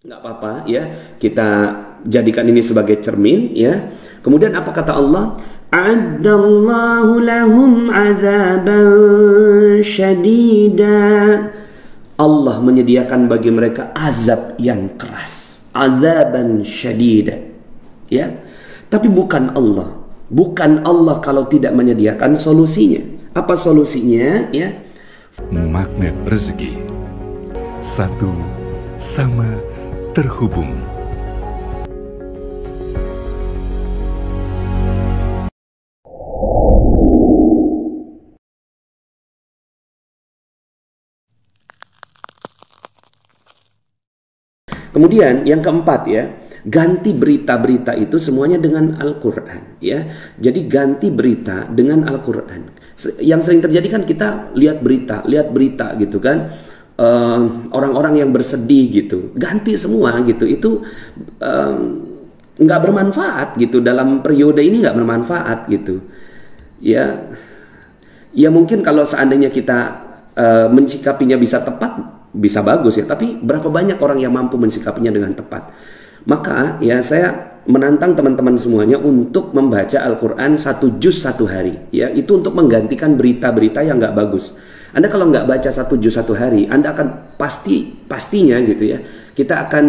nggak apa-apa ya, kita jadikan ini sebagai cermin ya. Kemudian apa kata Allah? A'addallahu lahum 'adzaban syadida. Allah menyediakan bagi mereka azab yang keras, azaban syadida ya. Tapi bukan Allah kalau tidak menyediakan solusinya. Apa solusinya ya? Magnet rezeki, satu sama terhubung. Kemudian yang keempat ya, ganti berita-berita itu semuanya dengan Al-Quran ya. Jadi ganti berita dengan Al-Quran. Yang sering terjadi kan kita lihat berita gitu kan, orang-orang yang bersedih gitu, ganti semua gitu. Itu nggak bermanfaat gitu, dalam periode ini nggak bermanfaat gitu ya. Ya mungkin kalau seandainya kita mensikapinya bisa tepat, bisa bagus ya, tapi berapa banyak orang yang mampu mensikapinya dengan tepat. Maka ya saya menantang teman-teman semuanya untuk membaca Al-Quran 1 juz 1 hari ya. Itu untuk menggantikan berita-berita yang nggak bagus. Anda kalau nggak baca 1 juz 1 hari, Anda akan pastinya gitu ya, kita akan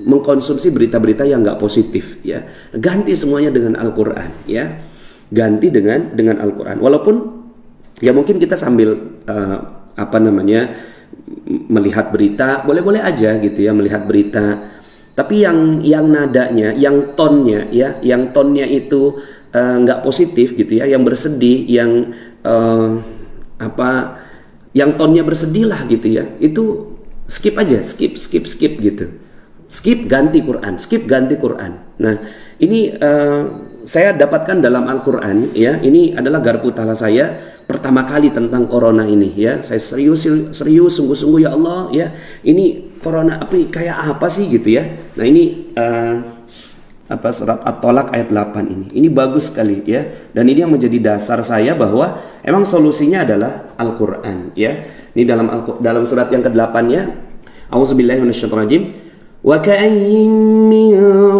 mengkonsumsi berita-berita yang nggak positif ya. Ganti semuanya dengan Al-Quran ya. Ganti dengan Al-Quran. Walaupun ya mungkin kita sambil melihat berita, boleh-boleh aja gitu ya, melihat berita. Tapi yang nadanya, yang tonnya ya, yang tonnya itu nggak positif gitu ya, yang bersedih, yang yang tonnya bersedih lah gitu ya, itu skip aja, skip gitu. Skip ganti Quran. Nah, ini saya dapatkan dalam Al-Quran ya. Ini adalah garpu tala saya pertama kali tentang corona ini ya. Saya serius sungguh-sungguh ya Allah ya. Ini corona kayak apa sih gitu ya. Nah, ini surat At-Tolak ayat 8 ini. Ini bagus sekali ya. Dan ini yang menjadi dasar saya bahwa emang solusinya adalah Al-Quran ya. Ini dalam surat yang ke-8 ya. A'udzubillahi minasyaitonirrajim. وَكَأَيٍّ مِّن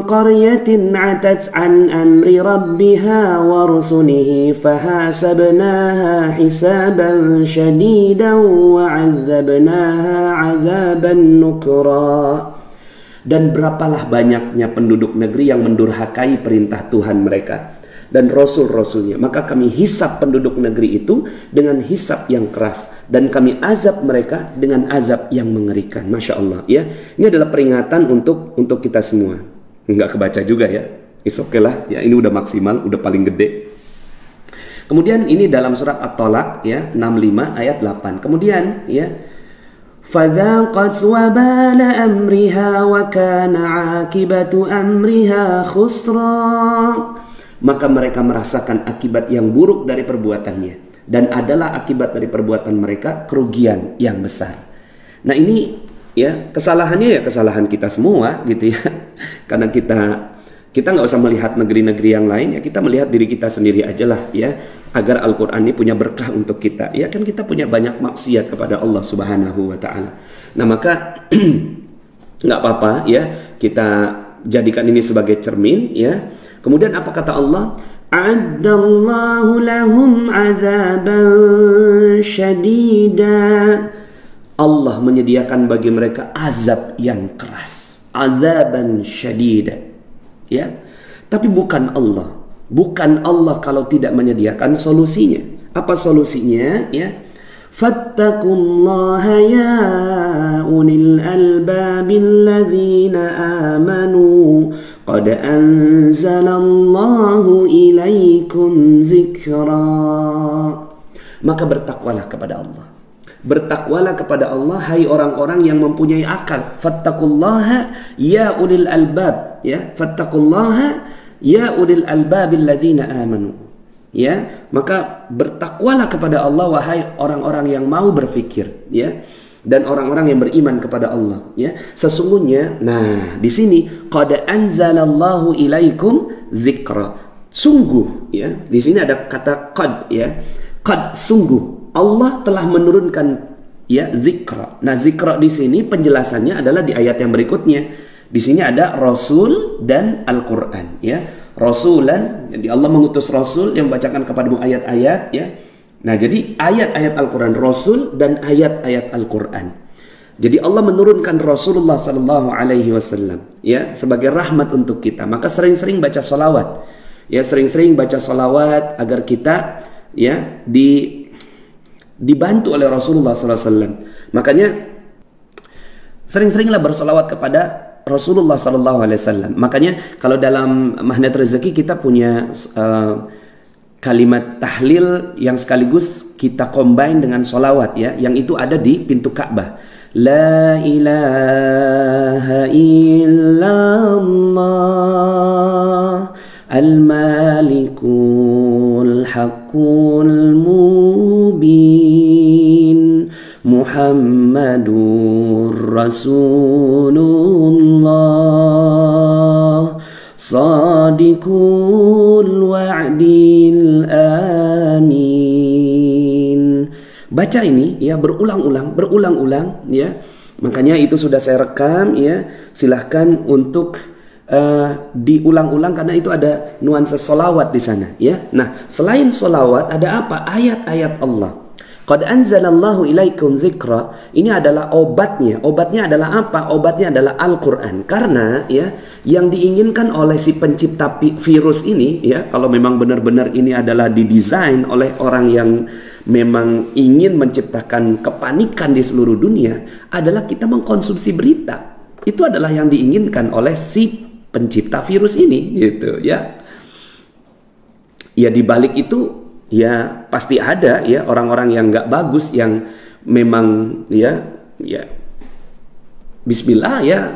قَرْيَةٍ عَتَتْ عَنْ أَمْرِ رَبِّهَا وَرُسُلِهِ فَحَاسَبْنَاهَا حِسَابًا شَدِيدًا وَعَذَّبْنَاهَا عَذَابًا نُكْرًا. Dan berapalah banyaknya penduduk negeri yang mendurhakai perintah Tuhan mereka dan rasul-rasulnya, maka kami hisab penduduk negeri itu dengan hisab yang keras, dan kami azab mereka dengan azab yang mengerikan. Masya Allah ya. Ini adalah peringatan untuk kita semua. Nggak kebaca juga ya, oke lah ya, ini udah maksimal, udah paling gede. Kemudian ini dalam surat At-Tolak ya, 65 ayat 8. Kemudian ya, فَذَاقَتْ وَبَالَ أَمْرِهَا وَكَانَ عَاقِبَةُ أَمْرِهَا خُسْرًا. Maka mereka merasakan akibat yang buruk dari perbuatannya, dan adalah akibat dari perbuatan mereka kerugian yang besar. Nah, ini ya kesalahannya ya kesalahan kita semua gitu ya. Karena kita nggak usah melihat negeri-negeri yang lain ya, kita melihat diri kita sendiri aja lah ya, agar Al-Quran ini punya berkah untuk kita ya. Kan kita punya banyak maksiat kepada Allah Subhanahu wa Ta'ala. Nah, maka nggak apa-apa ya, kita jadikan ini sebagai cermin ya. Kemudian apa kata Allah? A'addallahu lahum 'adzaban syadida. Allah menyediakan bagi mereka azab yang keras, azaban syadida ya. Tapi bukan Allah kalau tidak menyediakan solusinya. Apa solusinya ya? Fattaqullaha ya ulil albabilladzina amanu qad anzalallahu ilaikum zikra. Maka bertakwalah kepada Allah. Bertakwalah kepada Allah, hai orang-orang yang mempunyai akal. Fattaqullaha ya ulil albab ya. Fattaqullaha ya ulil albabilladzina amanu ya. Maka bertakwalah kepada Allah, wahai orang-orang yang mau berfikir ya, dan orang-orang yang beriman kepada Allah ya. Sesungguhnya, nah di sini qad anzalallahu ilaikum zikra. Sungguh ya, di sini ada kata qad ya. Qad, sungguh Allah telah menurunkan ya zikra. Nah, zikra di sini penjelasannya adalah di ayat yang berikutnya. Di sini ada Rasul dan Al-Quran, ya. Rasulan, jadi Allah mengutus Rasul yang membacakan kepadamu ayat-ayat, ya. Nah, jadi ayat-ayat Al-Quran Rasul dan ayat-ayat Al-Quran. Jadi Allah menurunkan Rasulullah Sallallahu Alaihi Wasallam, ya, sebagai rahmat untuk kita. Maka sering-sering baca solawat, ya, sering-sering baca solawat agar kita, ya, dibantu oleh Rasulullah Sallallahu Alaihi Wasallam. Makanya sering-seringlah bersolawat kepada Rasulullah Sallallahu Alaihi Wasallam. Makanya kalau dalam Magnet Rezeki kita punya kalimat tahlil yang sekaligus kita combine dengan solawat, ya, yang itu ada di pintu Ka'bah. La ilaha illallah al-malikul haqqul mubin Muhammadur Rasulullah Sadiqul wa'dil amin. Baca ini, ya, berulang-ulang, ya. Makanya itu sudah saya rekam, ya. Silahkan untuk diulang-ulang karena itu ada nuansa solawat di sana, ya. Nah, selain solawat ada apa? Ayat-ayat Allah. Qad anzalallahu ilaikum zikra. Ini adalah obatnya. Obatnya adalah apa? Obatnya adalah Al-Quran. Karena, ya, yang diinginkan oleh si pencipta virus ini, ya, kalau memang benar-benar ini adalah didesain oleh orang yang memang ingin menciptakan kepanikan di seluruh dunia, adalah kita mengkonsumsi berita. Itu adalah yang diinginkan oleh si pencipta virus ini, gitu, ya. Ya, di balik itu, ya, pasti ada, ya, orang-orang yang nggak bagus yang memang, ya Bismillah, ya,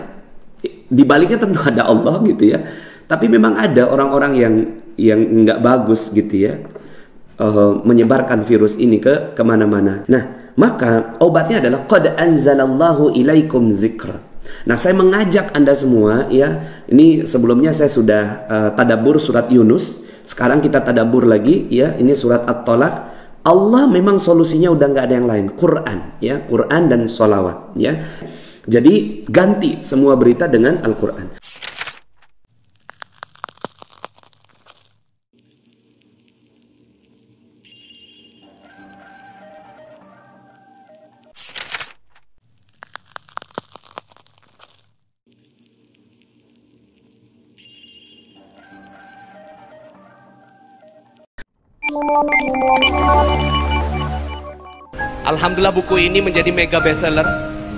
di baliknya tentu ada Allah, gitu, ya. Tapi memang ada orang-orang yang nggak bagus, gitu, ya, menyebarkan virus ini ke kemana-mana. Nah, maka obatnya adalah qad anzalallahu ilaikum zikra. Nah, saya mengajak Anda semua, ya, ini sebelumnya saya sudah tadabbur surat Yunus. Sekarang kita tadabbur lagi, ya, ini surat At-Tolak. Allah memang solusinya udah nggak ada yang lain, Quran, ya, Quran dan sholawat, ya. Jadi ganti semua berita dengan Al-Quran. Alhamdulillah buku ini menjadi mega bestseller,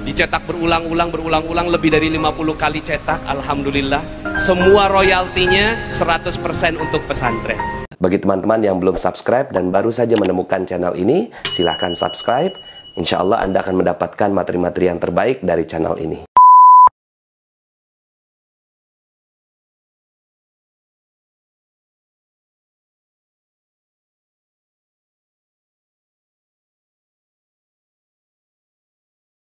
dicetak berulang-ulang lebih dari 50 kali cetak. Alhamdulillah, semua royaltinya 100% untuk pesantren. Bagi teman-teman yang belum subscribe dan baru saja menemukan channel ini, silahkan subscribe. Insya Allah Anda akan mendapatkan materi-materi yang terbaik dari channel ini.